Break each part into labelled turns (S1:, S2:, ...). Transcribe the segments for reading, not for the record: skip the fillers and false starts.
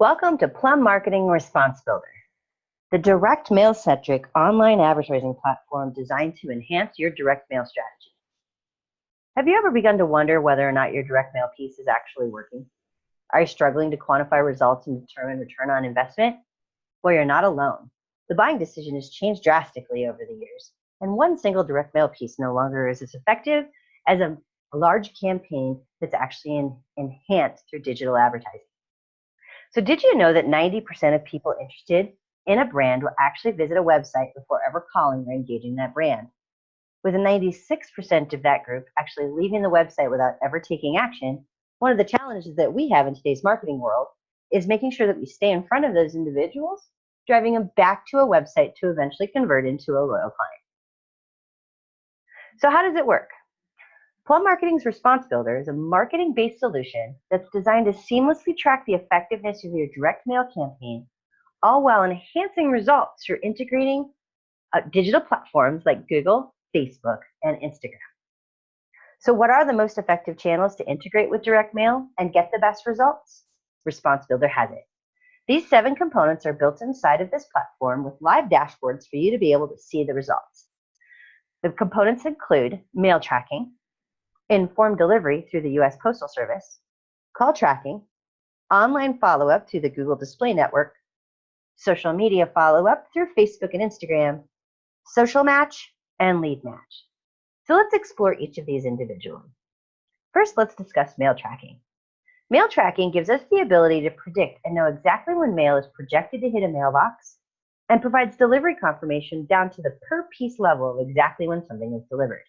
S1: Welcome to Plumb Marketing Response Builder, the direct mail-centric online advertising platform designed to enhance your direct mail strategy. Have you ever begun to wonder whether or not your direct mail piece is actually working? Are you struggling to quantify results and determine return on investment? Well, you're not alone. The buying decision has changed drastically over the years, and one single direct mail piece no longer is as effective as a large campaign that's actually enhanced through digital advertising. So did you know that 90% of people interested in a brand will actually visit a website before ever calling or engaging that brand? With 96% of that group actually leaving the website without ever taking action, one of the challenges that we have in today's marketing world is making sure that we stay in front of those individuals, driving them back to a website to eventually convert into a loyal client. So how does it work? Plumb Marketing's Response Builder is a marketing-based solution that's designed to seamlessly track the effectiveness of your direct mail campaign, all while enhancing results through integrating digital platforms like Google, Facebook, and Instagram. So what are the most effective channels to integrate with direct mail and get the best results? Response Builder has it. These 7 components are built inside of this platform with live dashboards for you to be able to see the results. The components include mail tracking, informed delivery through the U.S. Postal Service, call tracking, online follow-up through the Google Display Network, social media follow-up through Facebook and Instagram, social match, and lead match. So let's explore each of these individually. First, let's discuss mail tracking. Mail tracking gives us the ability to predict and know exactly when mail is projected to hit a mailbox and provides delivery confirmation down to the per piece level of exactly when something is delivered.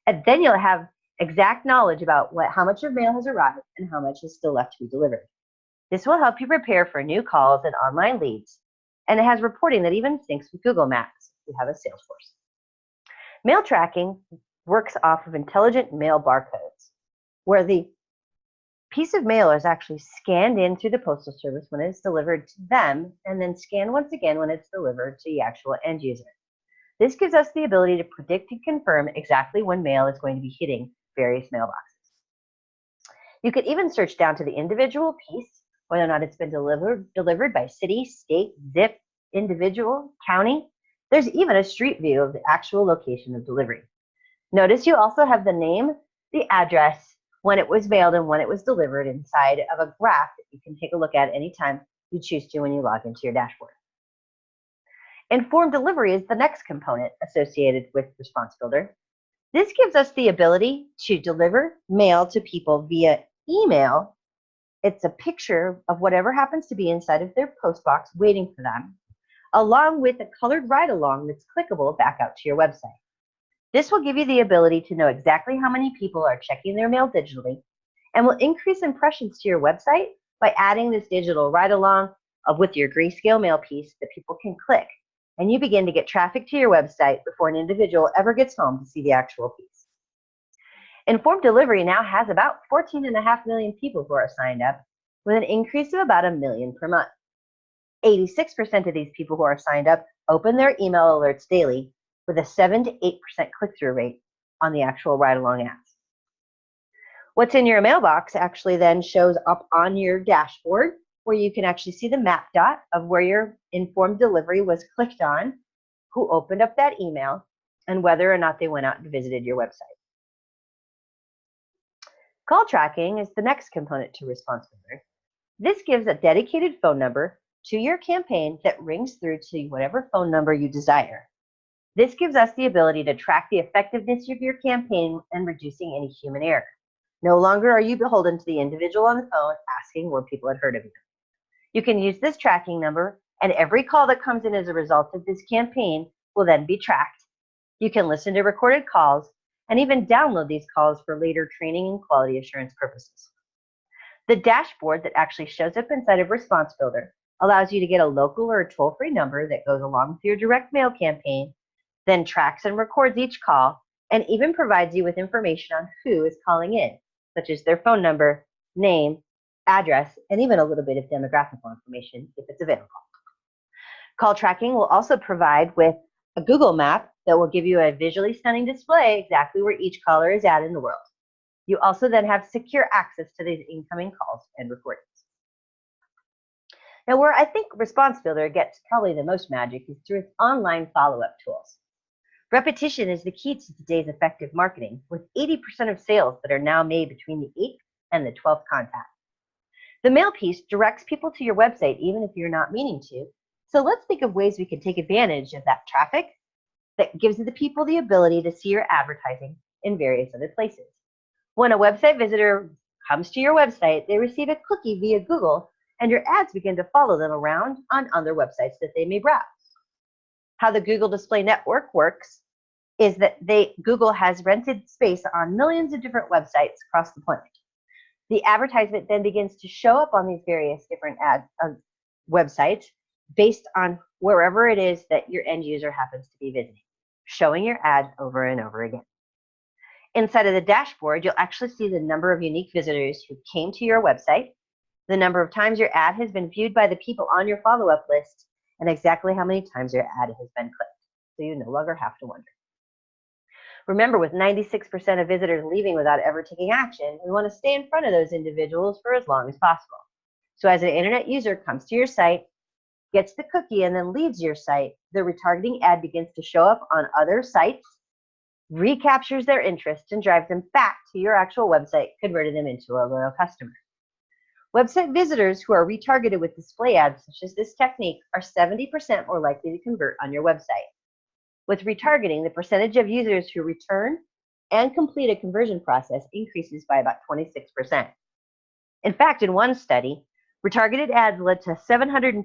S1: And then you'll have exact knowledge about how much of mail has arrived and how much is still left to be delivered. This will help you prepare for new calls and online leads, and it has reporting that even syncs with Google Maps if you have a Salesforce. Mail tracking works off of intelligent mail barcodes, where the piece of mail is actually scanned in through the Postal Service when it's delivered to them, and then scanned once again when it's delivered to the actual end user. This gives us the ability to predict and confirm exactly when mail is going to be hitting various mailboxes. You could even search down to the individual piece, whether or not it's been delivered by city, state, zip, individual, county. There's even a street view of the actual location of delivery. Notice you also have the name, the address, when it was mailed, and when it was delivered inside of a graph that you can take a look at anytime you choose to when you log into your dashboard. Informed delivery is the next component associated with Response Builder. This gives us the ability to deliver mail to people via email. It's a picture of whatever happens to be inside of their post box waiting for them, along with a colored ride-along that's clickable back out to your website. This will give you the ability to know exactly how many people are checking their mail digitally and will increase impressions to your website by adding this digital ride-along with your grayscale mail piece that people can click, and you begin to get traffic to your website before an individual ever gets home to see the actual piece. Informed delivery now has about 14.5 million people who are signed up, with an increase of about 1 million per month. 86% of these people who are signed up open their email alerts daily, with a 7 to 8% click-through rate on the actual ride-along ads. What's in your mailbox actually then shows up on your dashboard, where you can actually see the map dot of where your informed delivery was clicked on, who opened up that email, and whether or not they went out and visited your website. Call tracking is the next component to Response Builder. This gives a dedicated phone number to your campaign that rings through to whatever phone number you desire. This gives us the ability to track the effectiveness of your campaign and reducing any human error. No longer are you beholden to the individual on the phone asking where people had heard of you. You can use this tracking number, and every call that comes in as a result of this campaign will then be tracked. You can listen to recorded calls and even download these calls for later training and quality assurance purposes. The dashboard that actually shows up inside of Response Builder allows you to get a local or a toll-free number that goes along with your direct mail campaign, then tracks and records each call, and even provides you with information on who is calling in, such as their phone number, name, address, and even a little bit of demographical information if it's available. Call tracking will also provide with a Google map that will give you a visually stunning display exactly where each caller is at in the world. You also then have secure access to these incoming calls and recordings. Now, where I think Response Builder gets probably the most magic is through its online follow-up tools. Repetition is the key to today's effective marketing, with 80% of sales that are now made between the 8th and the 12th contact. The mail piece directs people to your website even if you're not meaning to, so let's think of ways we can take advantage of that traffic that gives the people the ability to see your advertising in various other places. When a website visitor comes to your website, they receive a cookie via Google, and your ads begin to follow them around on other websites that they may browse. How the Google Display Network works is that Google has rented space on millions of different websites across the planet. The advertisement then begins to show up on these various different websites based on wherever it is that your end user happens to be visiting, showing your ads over and over again. Inside of the dashboard, you'll actually see the number of unique visitors who came to your website, the number of times your ad has been viewed by the people on your follow-up list, and exactly how many times your ad has been clicked, so you no longer have to wonder. Remember, with 96% of visitors leaving without ever taking action, we want to stay in front of those individuals for as long as possible. So as an internet user comes to your site, gets the cookie, and then leaves your site, the retargeting ad begins to show up on other sites, recaptures their interest, and drives them back to your actual website, converting them into a loyal customer. Website visitors who are retargeted with display ads such as this technique are 70% more likely to convert on your website. With retargeting, the percentage of users who return and complete a conversion process increases by about 26%. In fact, in one study, retargeted ads led to 726%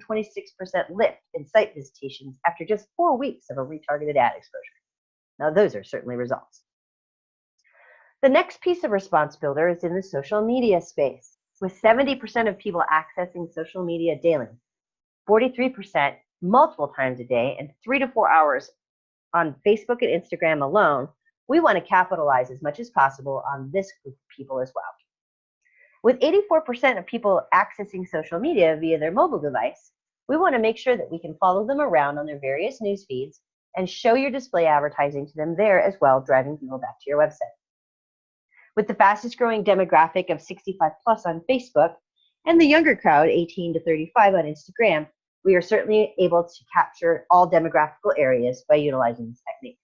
S1: lift in site visitations after just 4 weeks of a retargeted ad exposure. Now, those are certainly results. The next piece of Response Builder is in the social media space, with 70% of people accessing social media daily, 43% multiple times a day, and 3 to 4 hours on Facebook and Instagram alone. We want to capitalize as much as possible on this group of people as well. With 84% of people accessing social media via their mobile device, we want to make sure that we can follow them around on their various news feeds and show your display advertising to them there as well, driving people back to your website. With the fastest growing demographic of 65 plus on Facebook and the younger crowd, 18 to 35 on Instagram, we are certainly able to capture all demographical areas by utilizing this technique.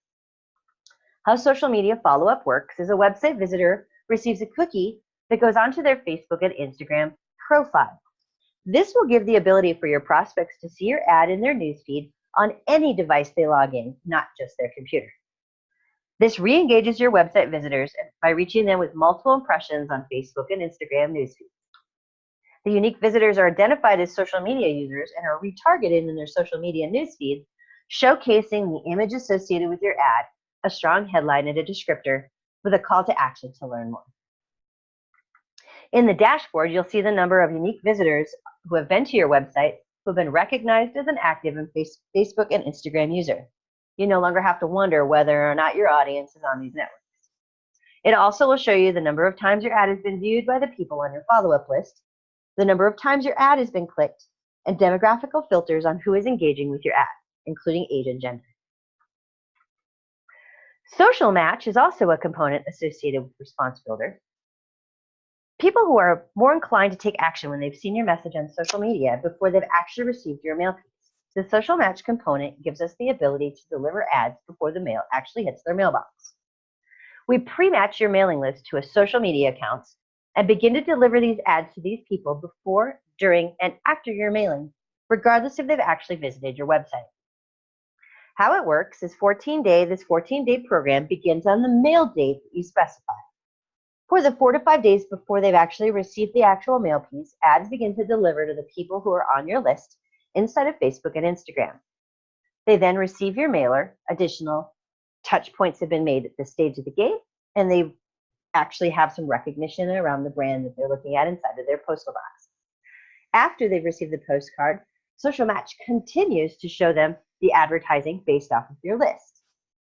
S1: How social media follow-up works is a website visitor receives a cookie that goes onto their Facebook and Instagram profile. This will give the ability for your prospects to see your ad in their newsfeed on any device they log in, not just their computer. This re-engages your website visitors by reaching them with multiple impressions on Facebook and Instagram newsfeeds. The unique visitors are identified as social media users and are retargeted in their social media newsfeed, showcasing the image associated with your ad, a strong headline, and a descriptor with a call to action to learn more. In the dashboard, you'll see the number of unique visitors who have been to your website who have been recognized as an active and Facebook and Instagram user. You no longer have to wonder whether or not your audience is on these networks. It also will show you the number of times your ad has been viewed by the people on your follow-up list, the number of times your ad has been clicked, and demographical filters on who is engaging with your ad, including age and gender. Social match is also a component associated with Response Builder. People who are more inclined to take action when they've seen your message on social media before they've actually received your mail piece. The social match component gives us the ability to deliver ads before the mail actually hits their mailbox. We pre-match your mailing list to a social media accounts and begin to deliver these ads to these people before, during, and after your mailing, regardless if they've actually visited your website. How it works is this 14-day program begins on the mail date that you specify. For the 4 to 5 days before they've actually received the actual mail piece, ads begin to deliver to the people who are on your list inside of Facebook and Instagram. They then receive your mailer. Additional touch points have been made at this stage of the game, and they actually have some recognition around the brand that they're looking at inside of their postal box. After they've received the postcard, Social Match continues to show them the advertising based off of your list.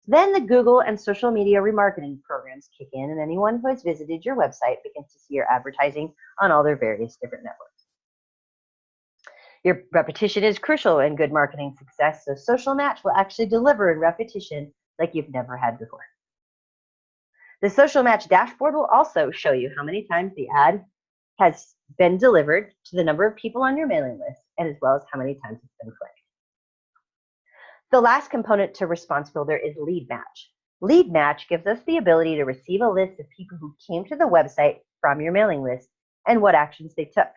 S1: Then the Google and social media remarketing programs kick in, and anyone who has visited your website begins to see your advertising on all their various different networks. Your repetition is crucial in good marketing success, so Social Match will actually deliver in repetition like you've never had before. The Social Match dashboard will also show you how many times the ad has been delivered to the number of people on your mailing list, and as well as how many times it's been clicked. The last component to Response Builder is Lead Match. Lead Match gives us the ability to receive a list of people who came to the website from your mailing list and what actions they took.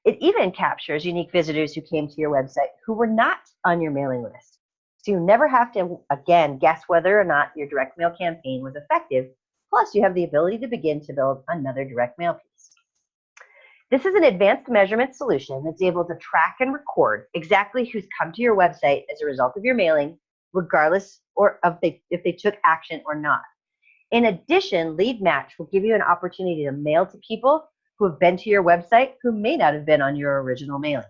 S1: It even captures unique visitors who came to your website who were not on your mailing list. So you never have to, again, guess whether or not your direct mail campaign was effective. Plus, you have the ability to begin to build another direct mail piece. This is an advanced measurement solution that's able to track and record exactly who's come to your website as a result of your mailing, regardless of if they took action or not. In addition, Lead Match will give you an opportunity to mail to people who have been to your website who may not have been on your original mailing.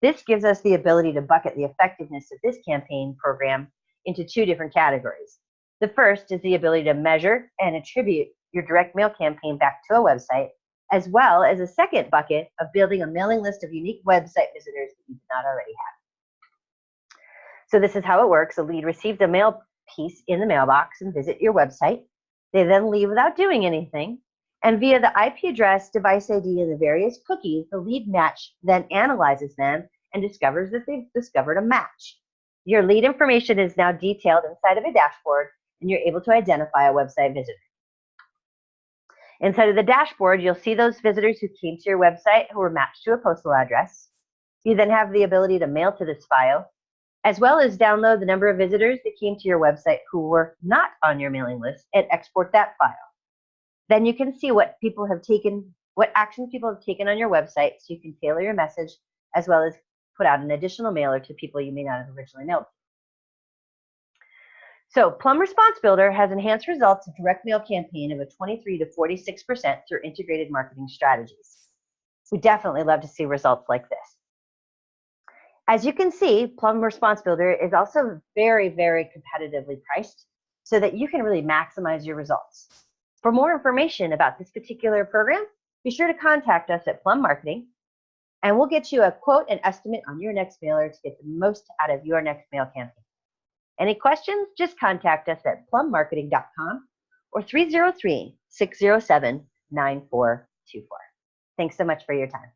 S1: This gives us the ability to bucket the effectiveness of this campaign program into two different categories. The first is the ability to measure and attribute your direct mail campaign back to a website, as well as a second bucket of building a mailing list of unique website visitors that you did not already have. So this is how it works. A lead receives a mail piece in the mailbox and visit your website. They then leave without doing anything. And via the IP address, device ID, and the various cookies, the Lead Match then analyzes them and discovers that they've discovered a match. Your lead information is now detailed inside of a dashboard, and you're able to identify a website visitor. Inside of the dashboard, you'll see those visitors who came to your website who were matched to a postal address. You then have the ability to mail to this file, as well as download the number of visitors that came to your website who were not on your mailing list and export that file. Then you can see what actions people have taken on your website, so you can tailor your message as well as put out an additional mailer to people you may not have originally mailed. So Plumb Response Builder has enhanced results of direct mail campaign of a 23 to 46% through integrated marketing strategies. We definitely love to see results like this. As you can see, Plumb Response Builder is also very, very competitively priced so that you can really maximize your results. For more information about this particular program, be sure to contact us at Plumb Marketing, and we'll get you a quote and estimate on your next mailer to get the most out of your next mail campaign. Any questions? Just contact us at plumbmarketing.com or 303-607-9424. Thanks so much for your time.